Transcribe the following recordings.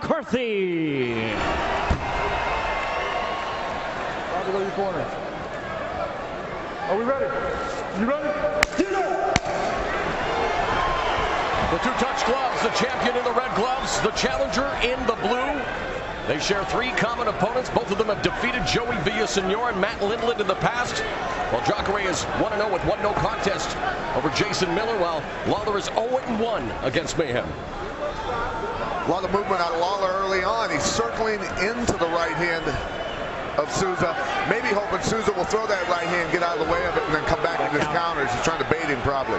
McCarthy. Robbie, go to your corner. Are we ready? You ready? The two-touch gloves, the champion in the red gloves, the challenger in the blue. They share 3 common opponents. Both of them have defeated Joey Villasenor and Matt Lindland in the past. While Jacare is 1-0 with 1-0 contest over Jason Miller, while Lawler is 0-1 against Mayhem. A lot of movement out of Lawler early on. He's circling into the right hand of Souza. Maybe hoping Souza will throw that right hand, get out of the way of it, and then come back with his counters. He's trying to bait him probably.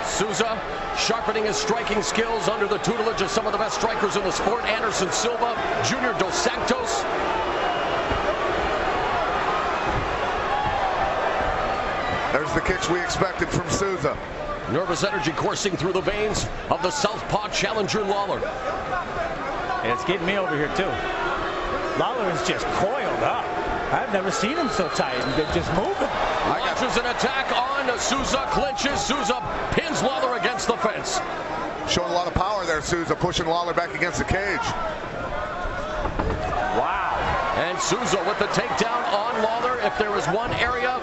Souza sharpening his striking skills under the tutelage of some of the best strikers in the sport. Anderson Silva, Junior Dos Santos. There's the kicks we expected from Souza. Nervous energy coursing through the veins of the southpaw challenger Lawler. And it's getting me over here too. Lawler is just coiled up. I've never seen him so tight and just moving. Launches an attack on Souza, clinches. Souza pins Lawler against the fence. Showing a lot of power there, Souza, pushing Lawler back against the cage. Wow. And Souza with the takedown on Lawler. If there is one area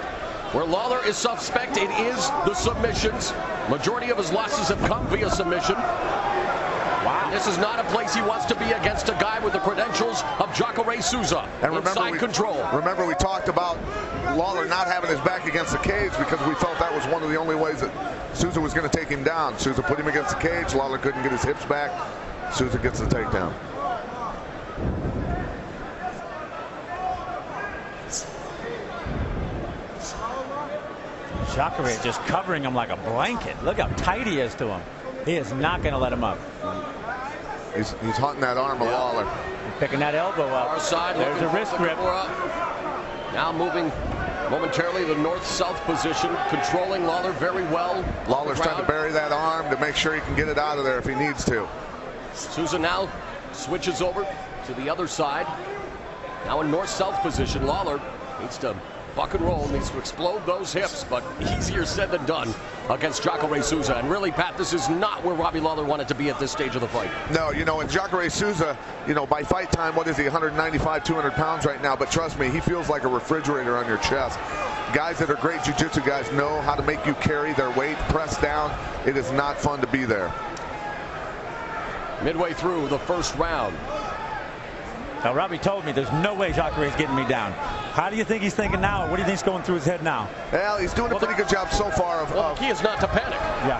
where Lawler is suspect, it is the submissions. Majority of his losses have come via submission. Wow. And this is not a place he wants to be against a guy with the credentials of Jacare Souza. And inside control. Remember, we talked about Lawler not having his back against the cage because we felt that was one of the only ways that Souza was going to take him down. Souza put him against the cage. Lawler couldn't get his hips back. Souza gets the takedown. Jacare just covering him like a blanket. Look how tight he is to him. He is not going to let him up. He's hunting that arm of Lawler. Picking that elbow up. Far side, there's a wrist grip. Now moving momentarily to north-south position, controlling Lawler very well. Lawler's trying to bury that arm to make sure he can get it out of there if he needs to. Souza now switches over to the other side. Now in north-south position, Lawler needs to buck and roll, needs to explode those hips, but easier said than done against Jacare Souza. And really, Pat, this is not where Robbie Lawler wanted to be at this stage of the fight. No, you know, and Jacare Souza, you know, by fight time, what is he, 195, 200 pounds right now, but trust me, he feels like a refrigerator on your chest. Guys that are great jiu-jitsu guys know how to make you carry their weight, press down. It is not fun to be there. Midway through the first round. Now, Robbie told me there's no way Jacare is getting me down. How do you think he's thinking now? What do you think's going through his head now? Well, he's doing a pretty good job so far. The key is not to panic. Yeah.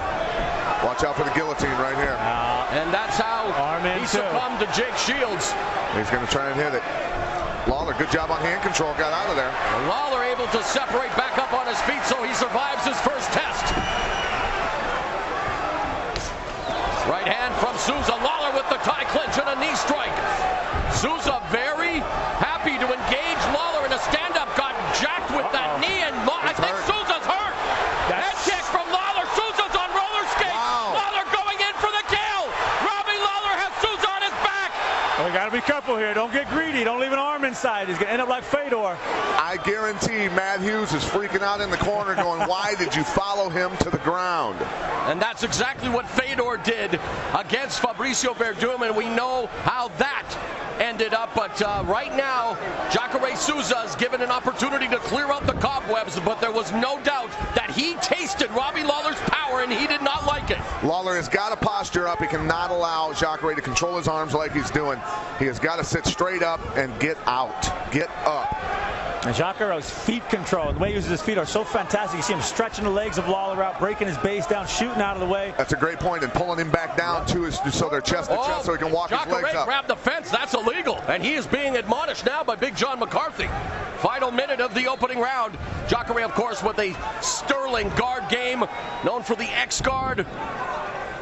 Watch out for the guillotine right here. And that's how he succumbed to Jake Shields. He's going to try and hit it. Lawler, good job on hand control, got out of there. And Lawler able to separate back up on his feet, so he survives his first test. Right hand from Souza. Lawler with the tie clinch and a knee strike. Souza very happy to engage Lawler in a stand-up. Got jacked with that knee, and I think Souza's hurt. Head kick from Lawler. Souza's on roller skates. Wow. Lawler going in for the kill. Robbie Lawler has Souza on his back. Well, we got to be careful here. Don't get greedy. Don't leave an arm inside. He's going to end up like Fedor. I guarantee Matt Hughes is freaking out in the corner going, why did you follow him to the ground? And that's exactly what Fedor did against Fabricio Verdum, and we know how that ended up. But right now, Jacare Souza is given an opportunity to clear out the cobwebs, but there was no doubt that he tasted Robbie Lawler's power, and he did not like it. Lawler has got to posture up. He cannot allow Jacare to control his arms like he's doing. He has got to sit straight up and get out. Get up. And Jacare's feet control, the way he uses his feet are so fantastic. You see him stretching the legs of Lawler out, breaking his base down, shooting out of the way. That's a great point, and pulling him back down to his, so they're chest to chest so he can walk his legs up. Grabbed the fence. That's illegal, and he is being admonished now by Big John McCarthy. Final minute of the opening round. Jacare, of course, with a sterling guard game, known for the X guard,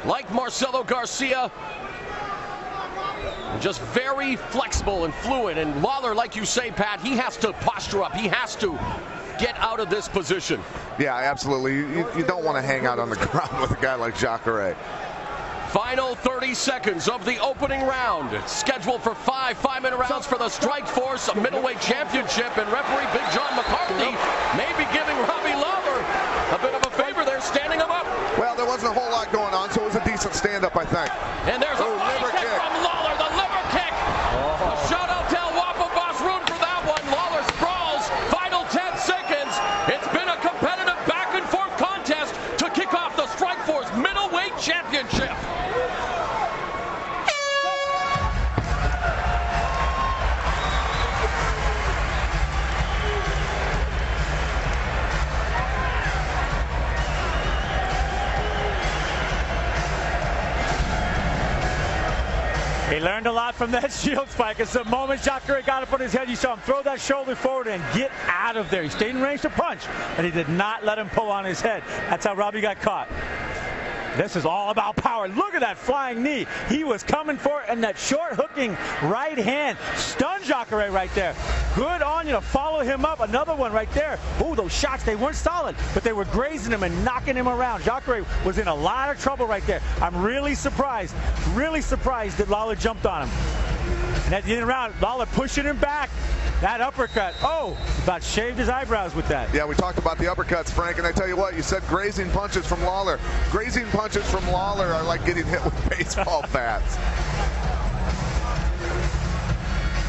like Marcelo Garcia. Just very flexible and fluid. And Lawler, like you say, Pat, he has to posture up. He has to get out of this position. Yeah, absolutely. You don't want to hang out on the ground with a guy like Jacare. Final 30 seconds of the opening round. It's scheduled for 5 5-minute rounds for the Strikeforce Middleweight Championship. And referee Big John McCarthy may be giving Robbie Lawler a bit of a favor there, standing him up. Well, there wasn't a whole lot going on, so it was a decent stand-up, I think. And there's a liver kick from Lawler, the liver kick. He learned a lot from that shield spike. It's the moment Jacare got up on his head, you saw him throw that shoulder forward and get out of there. He stayed in range to punch, and he did not let him pull on his head. That's how Robbie got caught. This is all about power. Look at that flying knee. He was coming for it, and that short hooking right hand stunned Jacare right there. Good on you to follow him up. Another one right there. Ooh, those shots, they weren't solid, but they were grazing him and knocking him around. Jacare was in a lot of trouble right there. I'm really surprised that Lawler jumped on him. And at the end of the round, Lawler pushing him back. That uppercut, oh, about shaved his eyebrows with that. Yeah, we talked about the uppercuts, Frank, and I tell you what, you said grazing punches from Lawler. Grazing punches from Lawler are like getting hit with baseball bats.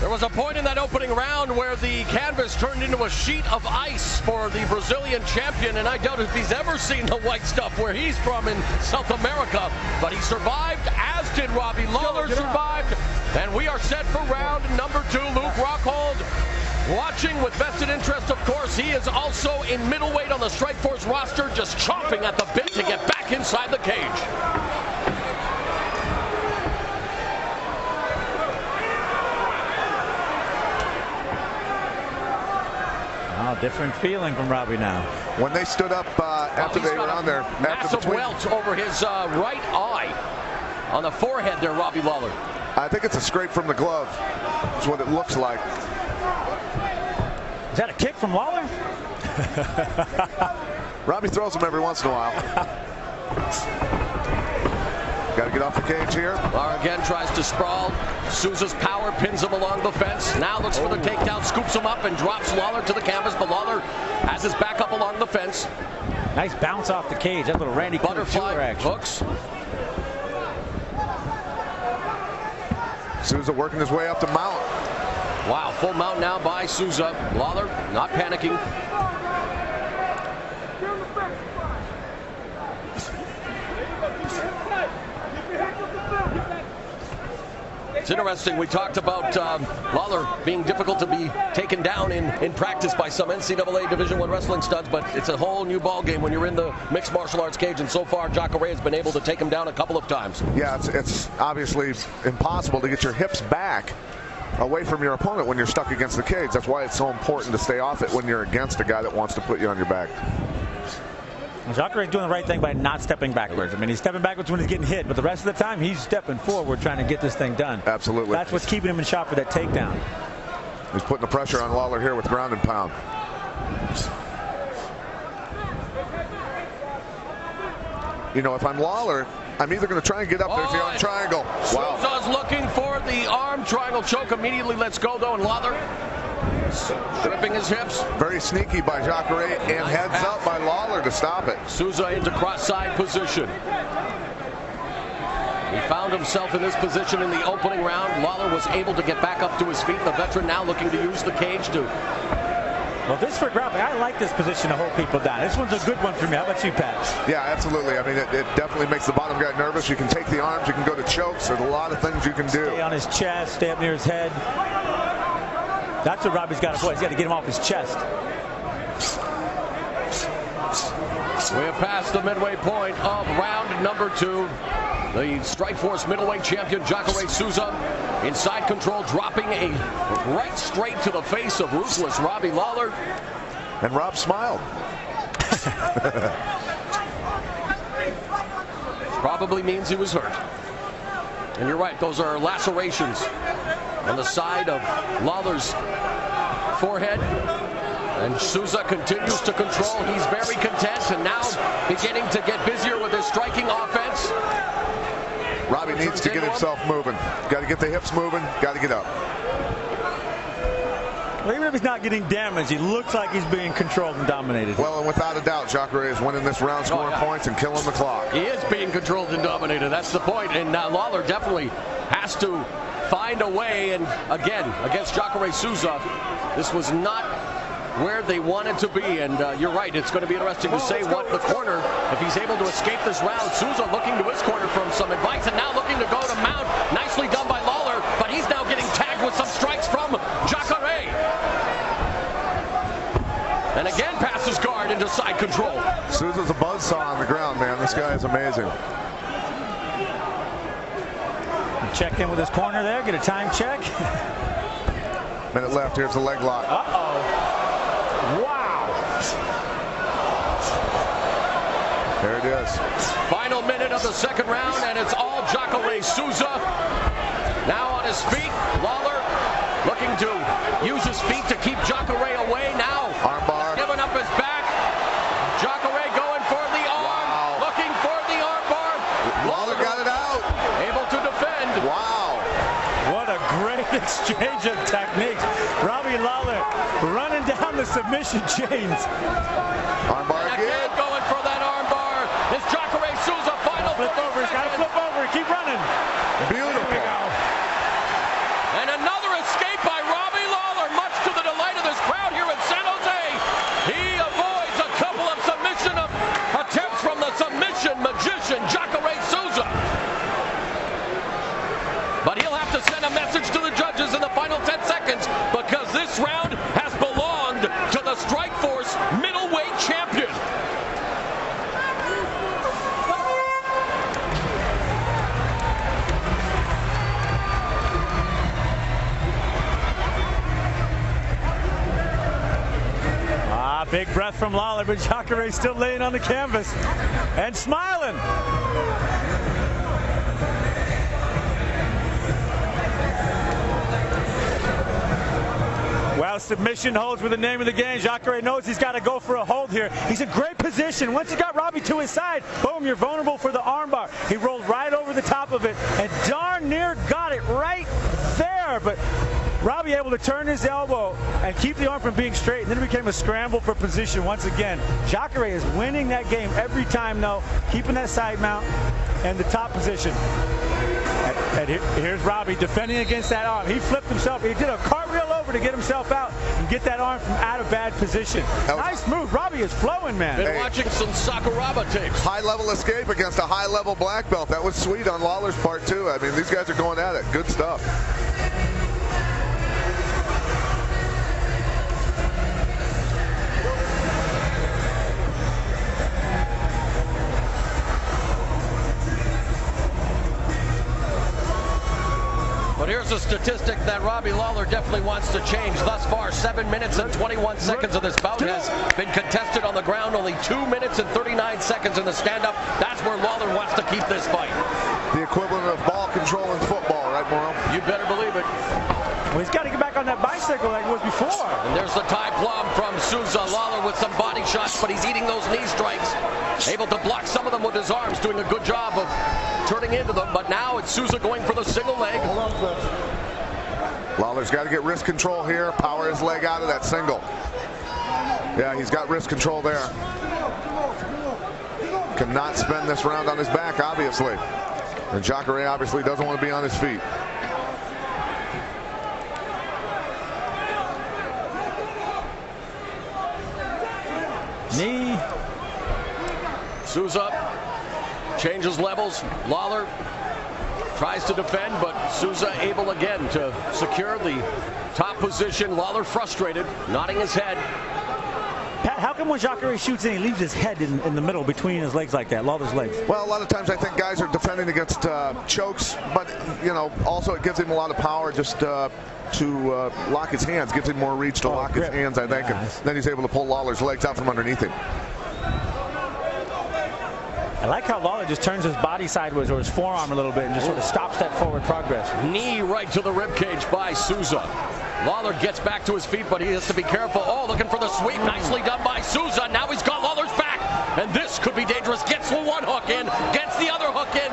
There was a point in that opening round where the canvas turned into a sheet of ice for the Brazilian champion, and I doubt if he's ever seen the white stuff where he's from in South America. But he survived, as did Robbie Lawler survived, and we are set for round number 2. Luke Rockhold watching with vested interest, of course. He is also in middleweight on the Strikeforce roster, just chomping at the bit to get back inside the cage. Oh, different feeling from Robbie now. When they stood up after they were on there. Massive welt over his right eye. On the forehead there, Robbie Lawler. I think it's a scrape from the glove. That's what it looks like. Is that a kick from Lawler? Robbie throws them every once in a while. Got to get off the cage here. Lawler again tries to sprawl. Souza's power pins him along the fence. Now looks for the takedown, scoops him up and drops Lawler to the canvas, but Lawler has his back up along the fence. Nice bounce off the cage. That little Randy Butterfly action. hooks. Souza working his way up to mount. Wow, full mount now by Souza. Lawler not panicking. It's interesting, we talked about Lawler being difficult to be taken down in practice by some NCAA Division I wrestling studs, but it's a whole new ball game when you're in the mixed martial arts cage, and so far Jacare has been able to take him down a couple of times. Yeah, it's obviously impossible to get your hips back away from your opponent when you're stuck against the cage. That's why it's so important to stay off it when you're against a guy that wants to put you on your back. Jacare is doing the right thing by not stepping backwards. I mean, he's stepping backwards when he's getting hit, but the rest of the time he's stepping forward trying to get this thing done. Absolutely. That's what's keeping him in shot for that takedown. He's putting the pressure on Lawler here with ground and pound. You know, if I'm Lawler, I'm either going to try and get up there if you're on triangle. Wow. Souza's looking for the arm triangle choke. Immediately lets go, though, and Lawler stripping his hips. Very sneaky by Jacare, and nice heads up by Lawler to stop it. Souza into cross-side position. He found himself in this position in the opening round. Lawler was able to get back up to his feet. The veteran now looking to use the cage to... Well, this for grappling, I like this position to hold people down. This one's a good one for me. How about you, Pat? Yeah, absolutely. I mean, it definitely makes the bottom guy nervous. You can take the arms, you can go to chokes. There's a lot of things you can do. Stay on his chest, stay up near his head. That's what Robbie's got to play. He's got to get him off his chest. We have passed the midway point of round number 2. The Strikeforce middleweight champion Jacare Souza inside control, dropping a right straight to the face of ruthless Robbie Lawler. And Rob smiled. Probably means he was hurt. And you're right, those are lacerations on the side of Lawler's forehead. And Souza continues to control. He's very content and now beginning to get busier with his striking offense. Robbie needs to get himself moving. Got to get the hips moving. Got to get up. Well, even if he's not getting damaged, he looks like he's being controlled and dominated. Well, and without a doubt, Jacare is winning this round, scoring points and killing the clock. He is being controlled and dominated. That's the point. And Lawler definitely has to find a way. And again, against Jacare Souza, this was not where they wanted to be, and you're right, it's going to be interesting to say what the corner, if he's able to escape this round. Souza looking to his corner from some advice, and now looking to go to mount. Nicely done by Lawler, but he's now getting tagged with some strikes from Jacare. And again passes guard into side control. Souza's a buzzsaw on the ground, man. This guy is amazing. check in with his corner there, get a time check. Minute left. Here's the leg lock. Uh-oh. Wow. There it is. Final minute of the second round, and it's all Jacare Souza. Now on his feet, Lawler looking to use his feet to keep Jacare away. Now, armbar. Giving up his back. Jacare going for the arm. Wow. Looking for the armbar. Lawler got it out. Able to defend. Wow. What a great exchange of techniques. Robbie Lawler running down the submission chains. Armbar again. Going for that armbar. It's Jacare Souza. Final Flip over. He's got to flip over. Keep running. Beautiful. There we go. And another escape by Robbie Lawler, much to the delight of this crowd here in San Jose. He avoids a couple of submission attempts from the submission magician, Jacare Souza. But he'll have to send a message to the judges in the final 10 seconds because this round has belonged to the Strikeforce middleweight champion. Big breath from Lawler, but Jacare still laying on the canvas and smiling. Well, submission holds were the name of the game. Jacare knows he's got to go for a hold here. He's in great position. Once he got Robbie to his side, boom, you're vulnerable for the armbar. He rolled right over the top of it and darn near got it right there. But Robbie able to turn his elbow and keep the arm from being straight, and then it became a scramble for position once again. Jacare is winning that game every time, though, keeping that side mount and the top position. And here's Robbie defending against that arm. He flipped himself. He did a cartwheel over to get himself out and get that arm from out of bad position. Nice move. Robbie is flowing, man. Been watching some Sakuraba tapes. High-level escape against a high-level black belt. That was sweet on Lawler's part, too. I mean, these guys are going at it. Good stuff. But here's a statistic that Robbie Lawler definitely wants to change. Thus far, 7 minutes and 21 seconds of this bout has been contested on the ground. Only 2 minutes and 39 seconds in the stand-up. That's where Lawler wants to keep this fight. The equivalent of ball control in football, right, Morrow? You better believe it. Well, he's got to get back on that bicycle like it was before. And there's the tie plum from Souza. Lawler with some body shots, but he's eating those knee strikes. Able to block some of them with his arms, doing a good job of turning into them. But now it's Souza going for the single leg. Lawler's got to get wrist control here, power his leg out of that single. Yeah, he's got wrist control there. Cannot spend this round on his back, obviously. And Jacare obviously doesn't want to be on his feet. Knee. Souza changes levels. Lawler tries to defend, but Souza able again to secure the top position. Lawler frustrated, nodding his head. Pat, how come when Jacare shoots in, he leaves his head in the middle between his legs like that, Lawler's legs? Well, a lot of times I think guys are defending against chokes, but, you know, also it gives him a lot of power just to lock his hands, gives him more reach to lock his hands, I think, and then he's able to pull Lawler's legs out from underneath him. I like how Lawler just turns his body sideways or his forearm a little bit and just sort of stops that forward progress. Knee right to the ribcage by Souza. Lawler gets back to his feet, but he has to be careful. Oh, looking for the sweep. Nicely done by Souza. Now he's got Lawler's back, and this could be dangerous. Gets the one hook in, gets the other hook in.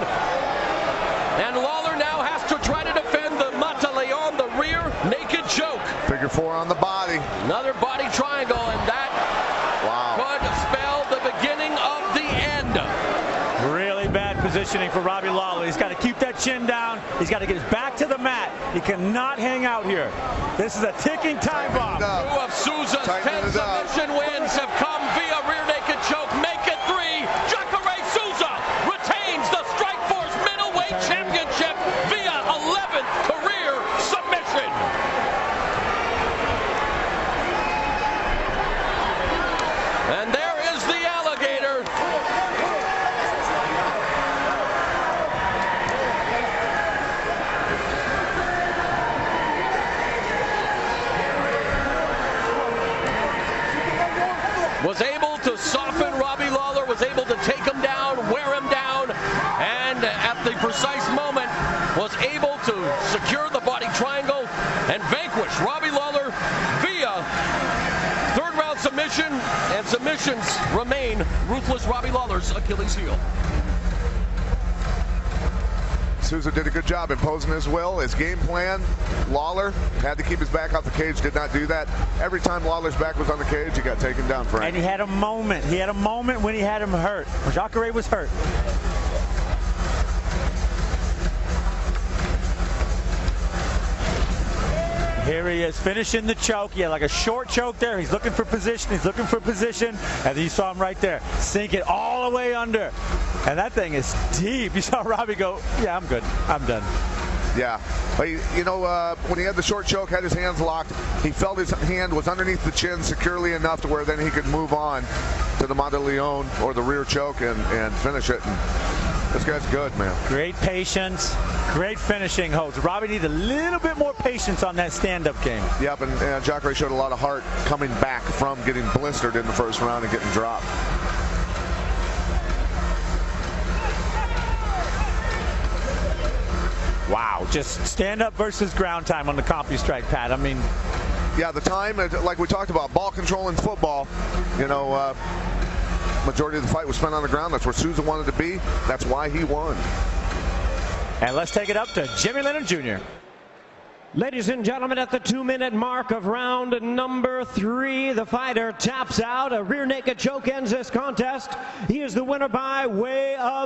And Lawler now has to try to defend the Mataleon, the rear naked choke. Figure four on the body. Another body triangle, and that could spell the beginning of the end. Really bad positioning for Robbie Lawler. He's got to keep that chin down. He's got to get his back to the mat. He cannot hang out here. This is a ticking time bomb. 2 of Souza's 10 submission wins have come via rear naked choke. Make it 3. Jacare Souza retains the Strikeforce middleweight championship via 11th career submission. And there is the alligator. was able to soften Robbie Lawler, was able to take him down, wear him down, and at the precise moment was able to secure the body triangle and vanquish Robbie Lawler via third-round submission, and submissions remain ruthless Robbie Lawler's Achilles heel. Souza did a good job imposing his will, his game plan. Lawler had to keep his back off the cage, did not do that. Every time Lawler's back was on the cage, he got taken down, Frank. And he had a moment. He had a moment when he had him hurt. Jacare was hurt. Here he is finishing the choke. He had like a short choke there. He's looking for position. He's looking for position. And you saw him right there. Sink it all the way under. And that thing is deep. You saw Robbie go, yeah, I'm good. I'm done. Yeah. You know, when he had the short choke, had his hands locked, he felt his hand was underneath the chin securely enough to where then he could move on to the Monteleone or the rear choke and finish it. And this guy's good, man. Great patience, great finishing holds. Robbie needs a little bit more patience on that stand-up game. Yep, and Jacare showed a lot of heart coming back from getting blistered in the first round and getting dropped. Wow, just stand-up versus ground time on the CompuStrike pad. I mean, yeah, the time, like we talked about, ball control in football, you know, majority of the fight was spent on the ground. That's where Souza wanted to be. That's why he won. And let's take it up to Jimmy Leonard Jr. Ladies and gentlemen, at the 2-minute mark of round number 3, the fighter taps out. A rear naked choke ends this contest. He is the winner by way of